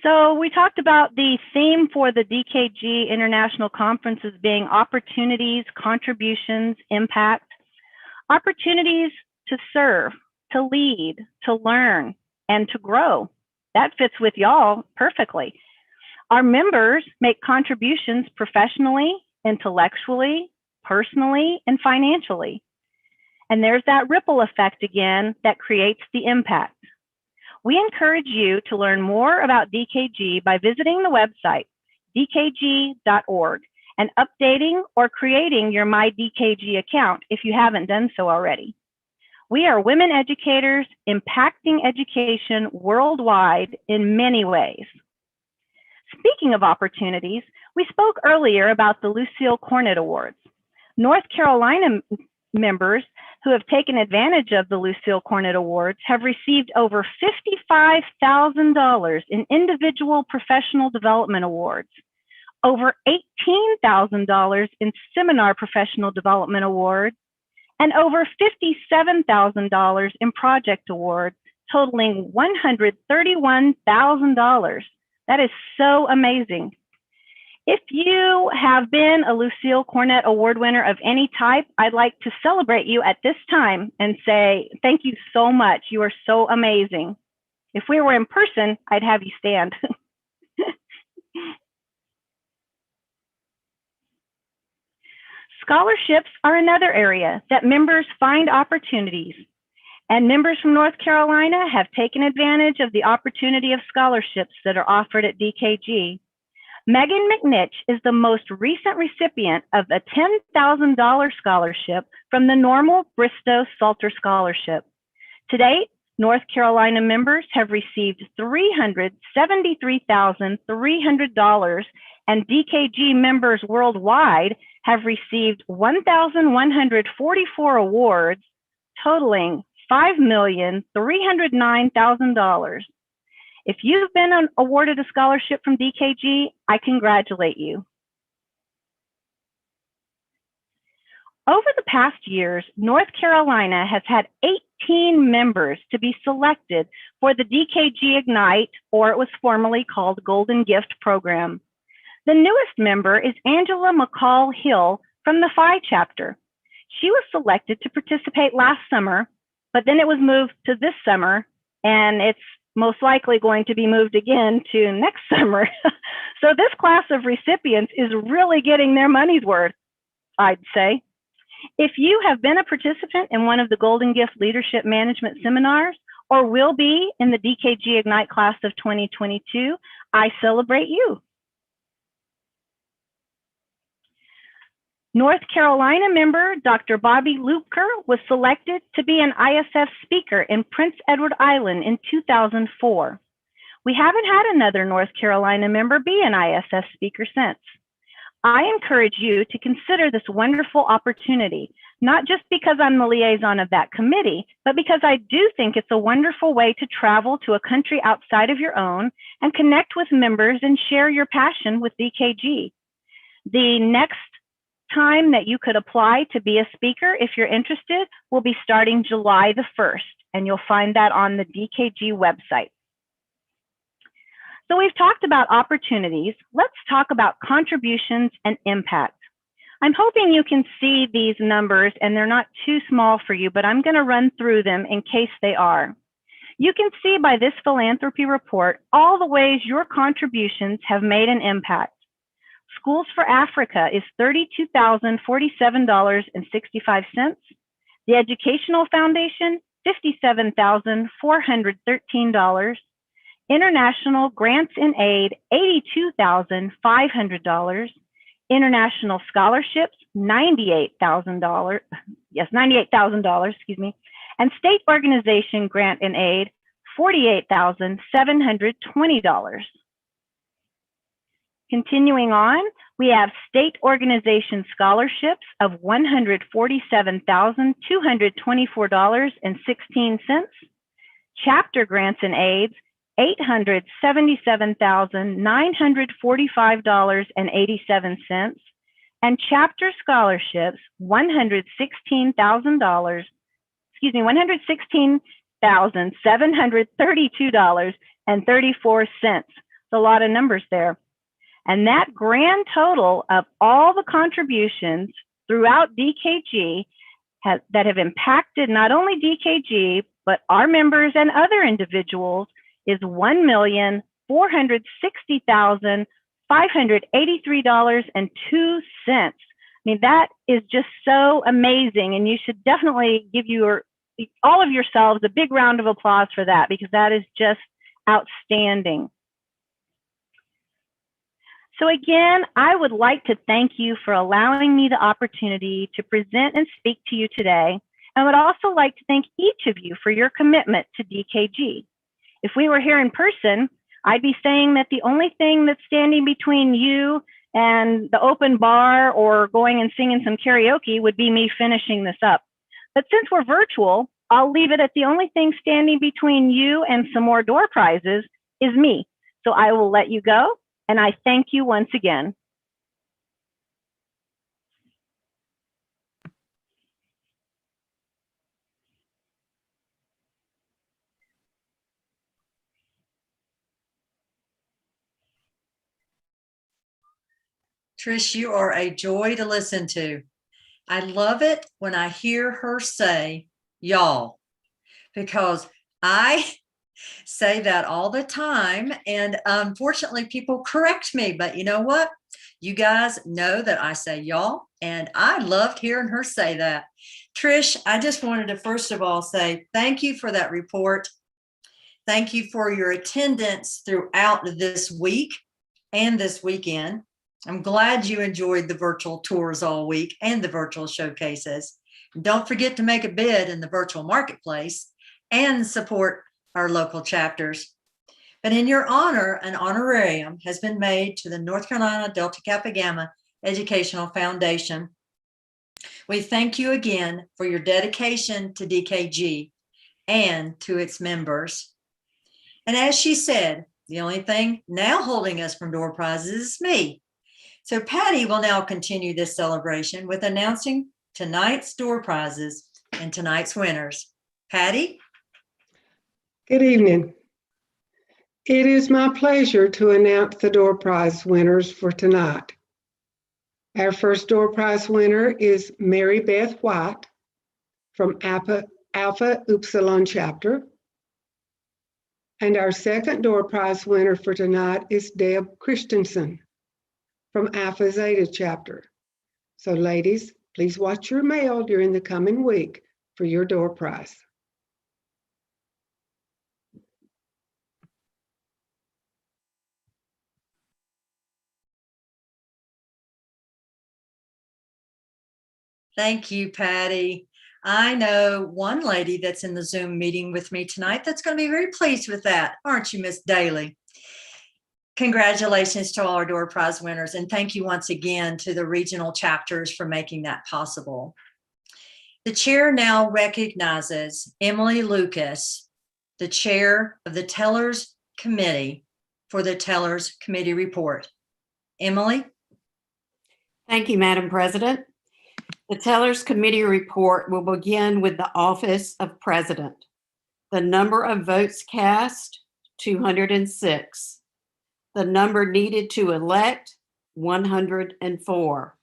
Speaker 4: So we talked about the theme for the DKG International Conferences being opportunities, contributions, impact. Opportunities to serve, to lead, to learn, and to grow. That fits with y'all perfectly. Our members make contributions professionally, intellectually, personally, and financially. And there's that ripple effect again that creates the impact. We encourage you to learn more about DKG by visiting the website, dkg.org, and updating or creating your My DKG account if you haven't done so already. We are women educators impacting education worldwide in many ways. Speaking of opportunities, we spoke earlier about the Lucille Cornett Awards. North Carolina members who have taken advantage of the Lucille Cornett Awards have received over $55,000 in individual professional development awards, over $18,000 in seminar professional development awards, and over $57,000 in project awards, totaling $131,000. That is so amazing. If you have been a Lucille Cornett Award winner of any type, I'd like to celebrate you at this time and say, thank you so much. You are so amazing. If we were in person, I'd have you stand. Scholarships are another area that members find opportunities, and members from North Carolina have taken advantage of the opportunity of scholarships that are offered at DKG. Megan McNitch is the most recent recipient of a $10,000 scholarship from the Normal Bristow Salter Scholarship. To date, North Carolina members have received $373,300, and DKG members worldwide have received 1,144 awards, totaling $5,309,000. If you've been awarded a scholarship from DKG, I congratulate you. Over the past years, North Carolina has had 18 members to be selected for the DKG Ignite, or it was formerly called Golden Gift Program. The newest member is Angela McCall Hill from the Phi chapter. She was selected to participate last summer, but then it was moved to this summer, and it's most likely going to be moved again to next summer. So this class of recipients is really getting their money's worth, I'd say. If you have been a participant in one of the Golden Gift Leadership Management Seminars or will be in the DKG Ignite class of 2022, I celebrate you. North Carolina member Dr. Bobby Luker was selected to be an ISF speaker in Prince Edward Island in 2004. We haven't had another North Carolina member be an ISF speaker since. I encourage you to consider this wonderful opportunity, not just because I'm the liaison of that committee, but because I do think it's a wonderful way to travel to a country outside of your own and connect with members and share your passion with DKG. The next time that you could apply to be a speaker, if you're interested, will be starting July the 1st, and you'll find that on the DKG website. So we've talked about opportunities. Let's talk about contributions and impact. I'm hoping you can see these numbers and they're not too small for you, but I'm going to run through them in case they are. You can see by this philanthropy report all the ways your contributions have made an impact. Schools for Africa is $32,047.65. The Educational Foundation, $57,413. International Grants and Aid, $82,500. International Scholarships, $98,000. Yes, $98,000, excuse me. And State Organization Grant and Aid, $48,720. Continuing on, we have state organization scholarships of $147,224.16. Chapter grants and aids, $877,945.87. And chapter scholarships, $116,732.34. It's a lot of numbers there. And that grand total of all the contributions throughout DKG that have impacted not only DKG, but our members and other individuals is $1,460,583.02. I mean, that is just so amazing. And you should definitely give all of yourselves a big round of applause for that, because that is just outstanding. So again, I would like to thank you for allowing me the opportunity to present and speak to you today. I would also like to thank each of you for your commitment to DKG. If we were here in person, I'd be saying that the only thing that's standing between you and the open bar or going and singing some karaoke would be me finishing this up. But since we're virtual, I'll leave it at the only thing standing between you and some more door prizes is me. So I will let you go. And I thank you once again.
Speaker 1: Trish, you are a joy to listen to. I love it when I hear her say, y'all, because I say that all the time. And unfortunately, people correct me. But you know what? You guys know that I say y'all, and I loved hearing her say that. Trish, I just wanted to first of all say thank you for that report. Thank you for your attendance throughout this week and this weekend. I'm glad you enjoyed the virtual tours all week and the virtual showcases. Don't forget to make a bid in the virtual marketplace and support our local chapters. But in your honor, an honorarium has been made to the North Carolina Delta Kappa Gamma Educational Foundation. We thank you again for your dedication to DKG and to its members. And as she said, the only thing now holding us from door prizes is me. So Patty will now continue this celebration with announcing tonight's door prizes and tonight's winners. Patty?
Speaker 8: Good evening. It is my pleasure to announce the door prize winners for tonight. Our first door prize winner is Mary Beth White from Alpha Upsilon chapter. And our second door prize winner for tonight is Deb Christensen from Alpha Zeta chapter. So ladies, please watch your mail during the coming week for your door prize.
Speaker 1: Thank you, Patty. I know one lady that's in the Zoom meeting with me tonight that's going to be very pleased with that. Aren't you, Miss Daly? Congratulations to all our door prize winners. And thank you once again to the regional chapters for making that possible. The chair now recognizes Emily Lucas, the chair of the Tellers Committee, for the Tellers Committee report. Emily?
Speaker 9: Thank you, Madam President. The Tellers Committee report will begin with the office of President. The number of votes cast, 206. The number needed to elect, 104.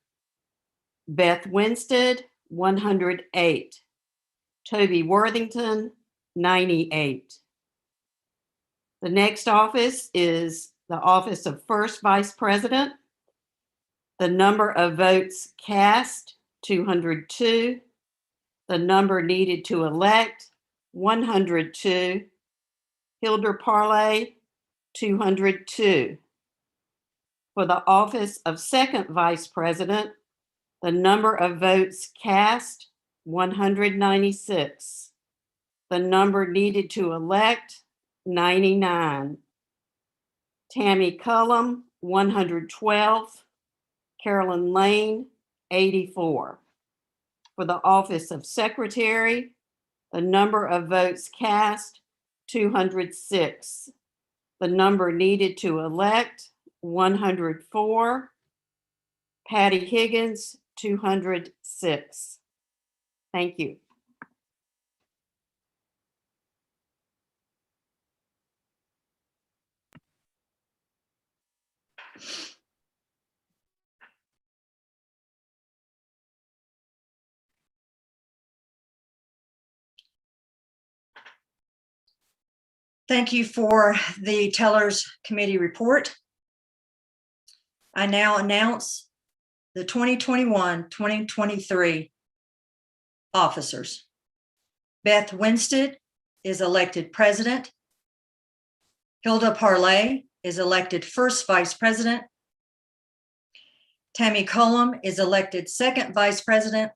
Speaker 9: Beth Winstead, 108. Toby Worthington, 98. The next office is the office of First Vice President. The number of votes cast, 202. The number needed to elect, 102. Hilda Parlay, 202. For the office of Second Vice President, the number of votes cast, 196. The number needed to elect, 99. Tammy Cullum, 112. Carolyn Lane, 84. For the office of Secretary, the number of votes cast, 206. The number needed to elect, 104. Patty Higgins, 206. Thank you.
Speaker 1: Thank you for the Tellers Committee report. I now announce the 2021-2023 officers. Beth Winstead is elected president. Hilda Parlay is elected first vice president. Tammy Cullum is elected second vice president.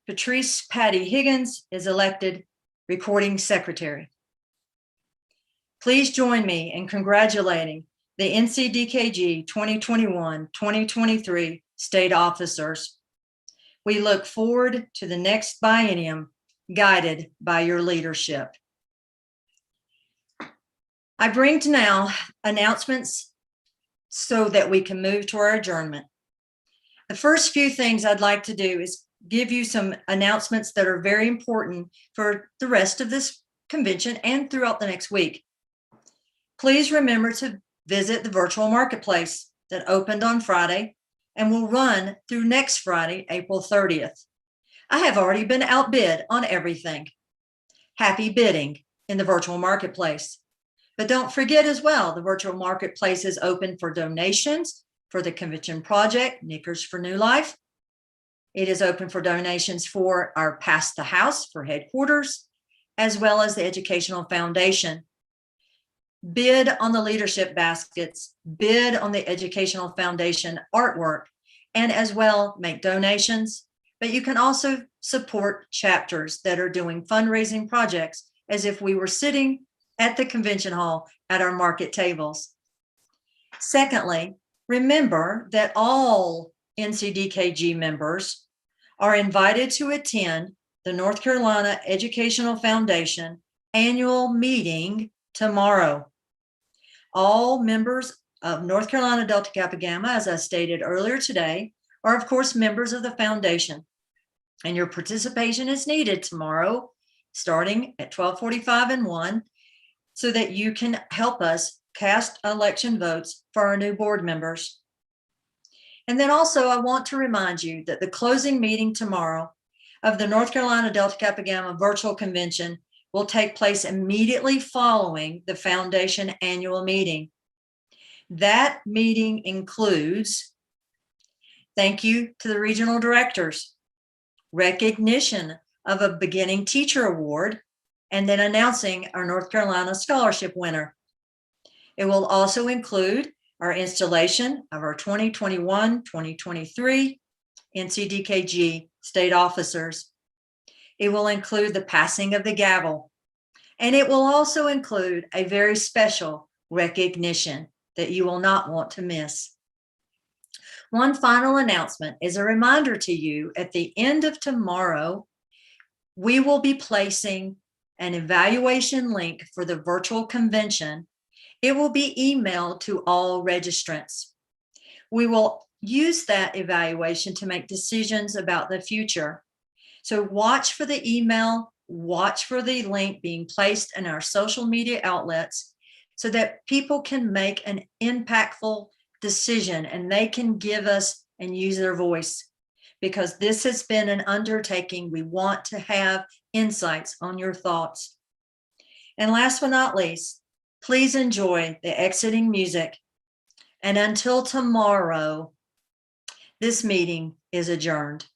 Speaker 1: Patrice Patty Higgins is elected recording secretary. Please join me in congratulating the NCDKG 2021-2023 state officers. We look forward to the next biennium guided by your leadership. I bring to now announcements so that we can move to our adjournment. The first few things I'd like to do is give you some announcements that are very important for the rest of this convention and throughout the next week. Please remember to visit the virtual marketplace that opened on Friday and will run through next Friday, April 30th. I have already been outbid on everything. Happy bidding in the virtual marketplace. But don't forget as well, the virtual marketplace is open for donations for the convention project, Knickers for New Life. It is open for donations for our Pass the House for headquarters, as well as the Educational Foundation. Bid on the leadership baskets, bid on the Educational Foundation artwork, and as well make donations. But you can also support chapters that are doing fundraising projects as if we were sitting at the convention hall at our market tables. Secondly, remember that all NCDKG members are invited to attend the North Carolina Educational Foundation annual meeting tomorrow. All members of North Carolina Delta Kappa Gamma, as I stated earlier today, are of course members of the foundation, and your participation is needed tomorrow, starting at 12:45 and 1, so that you can help us cast election votes for our new board members. And then also, I want to remind you that the closing meeting tomorrow of the North Carolina Delta Kappa Gamma virtual convention will take place immediately following the foundation annual meeting. That meeting includes thank you to the regional directors, recognition of a beginning teacher award, and then announcing our North Carolina scholarship winner. It will also include our installation of our 2021-2023 NCDKG state officers. It will include the passing of the gavel, and it will also include a very special recognition that you will not want to miss. One final announcement is a reminder to you at the end of tomorrow, we will be placing an evaluation link for the virtual convention. It will be emailed to all registrants. We will use that evaluation to make decisions about the future. So watch for the email, watch for the link being placed in our social media outlets so that people can make an impactful decision and they can give us and use their voice, because this has been an undertaking. We want to have insights on your thoughts. And last but not least, please enjoy the exiting music. And until tomorrow, this meeting is adjourned.